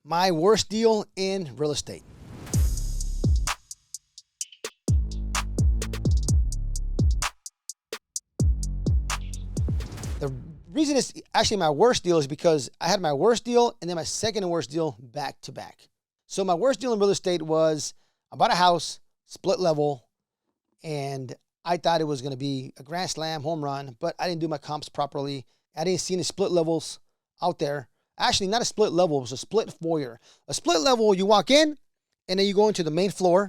my worst deal in real estate. The reason it's actually my worst deal is because I had my worst deal and then my second and worst deal back to back. So my worst deal in real estate was I bought a house, split level, and I thought it was going to be a grand slam home run, but I didn't do my comps properly. I didn't see any split levels out there. Actually, not a split level, it was a split foyer. A split level, you walk in and then you go into the main floor,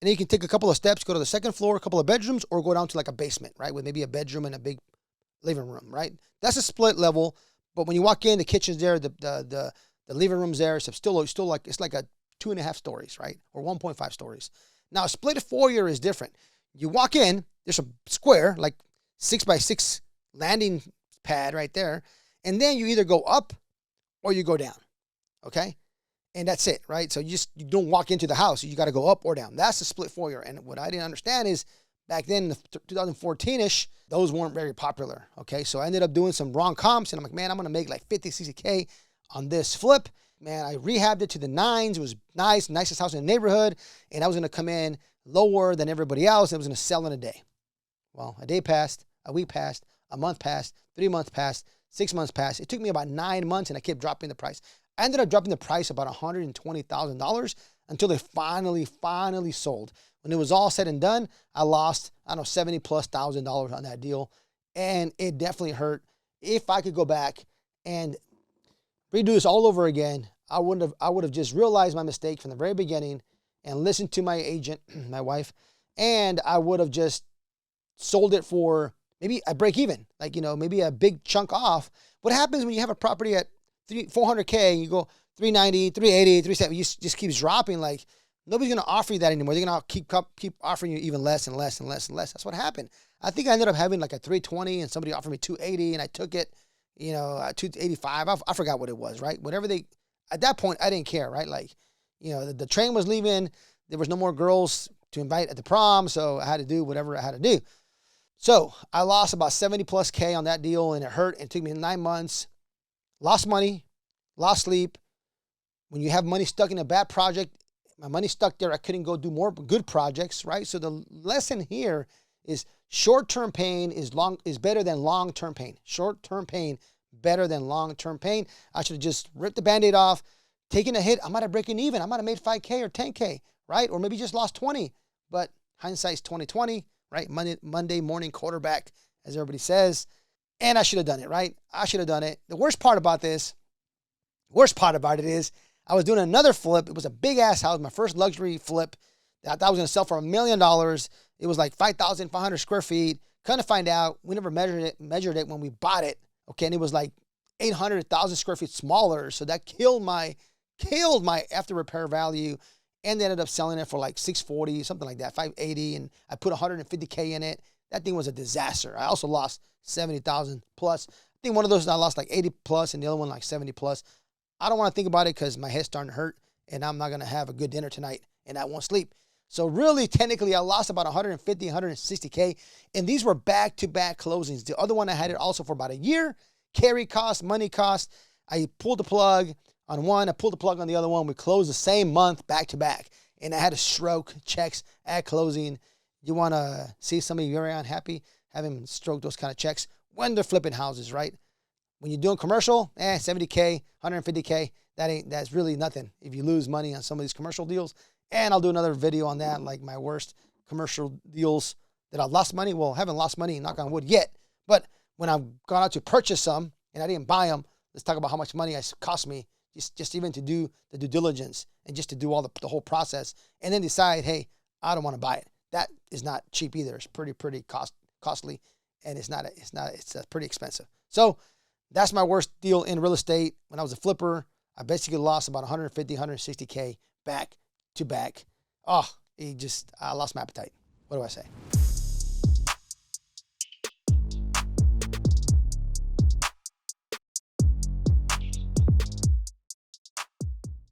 and then you can take a couple of steps, go to the second floor, a couple of bedrooms, or go down to like a basement, right? With maybe a bedroom and a big living room, right? That's a split level. But when you walk in, the kitchen's there, the living room's there. So still like, it's like a 2.5 stories, right? Or 1.5 stories. Now, a split foyer is different. You walk in, there's a square, like 6x6 landing pad right there. And then you either go up or you go down. Okay. And that's it, right? So you don't walk into the house. You got to go up or down. That's a split foyer. And what I didn't understand is back then, 2014-ish, those weren't very popular. Okay. So I ended up doing some wrong comps, and I'm like, man, I'm going to make like 50, 60K on this flip. Man, I rehabbed it to the 9s. It was nice, nicest house in the neighborhood. And I was going to come in lower than everybody else. It was going to sell in a day. Well, a day passed, a week passed, a month passed, 3 months passed, 6 months passed. It took me about 9 months, and I kept dropping the price. I ended up dropping the price about $120,000 until they finally sold. When it was all said and done, I lost, I don't know, $70,000+ on that deal. And it definitely hurt. If I could go back and redo this all over again, I would have just realized my mistake from the very beginning and listened to my agent, my wife, and I would have just sold it for maybe a break even, like, maybe a big chunk off. What happens when you have a property at $400K and you go 390, 380, 370, just keeps dropping? Like, nobody's going to offer you that anymore. They're going to keep offering you even less and less and less and less. That's what happened. I think I ended up having like a 320 and somebody offered me 280 and I took it, 285. I forgot what it was, right? Whatever at that point, I didn't care, right? Like, the train was leaving. There was no more girls to invite at the prom. So I had to do whatever I had to do. So I lost about 70+K on that deal, and it hurt. It took me 9 months. Lost money, lost sleep. When you have money stuck in a bad project, my money stuck there. I couldn't go do more good projects, right? So the lesson here is short-term pain is better than long-term pain. Short-term pain better than long-term pain. I should have just ripped the Band-Aid off, taken a hit. I might have broken even. I might have made 5K or 10K, right? Or maybe just lost 20. But hindsight's 20/20, right? Monday morning quarterback, as everybody says. And I should have done it, right? I should have done it. The worst part about it is I was doing another flip. It was a big ass house, my first luxury flip that I thought I was going to sell for $1 million. It was like 5,500 square feet. Kind of find out, we never measured it when we bought it. Okay, and it was like 800,000 square feet smaller. So that killed my after repair value, and they ended up selling it for like 640, something like that, 580, and I put 150K in it. That thing was a disaster. I also lost 70,000+. I think one of those I lost like 80+, and the other one like 70+. I don't want to think about it because my head's starting to hurt, and I'm not going to have a good dinner tonight, and I won't sleep. So really, technically, I lost about 150, 160K, and these were back-to-back closings. The other one, I had it also for about a year. Carry cost, money cost. I pulled the plug on one. I pulled the plug on the other one. We closed the same month back-to-back, and I had to stroke checks at closing. You want to see somebody very unhappy? Have him stroke those kind of checks when they're flipping houses, right? When you're doing commercial, 70K, 150K, that's really nothing if you lose money on some of these commercial deals. And I'll do another video on that, like my worst commercial deals that I've lost money. Well, I haven't lost money, knock on wood, yet. But when I've gone out to purchase some and I didn't buy them, let's talk about how much money it cost me just even to do the due diligence and just to do all the whole process and then decide, hey, I don't want to buy it. That is not cheap either. It's pretty costly, and it's pretty expensive. So that's my worst deal in real estate. When I was a flipper, I basically lost about 150, 160K back to back. I lost my appetite. What do I say?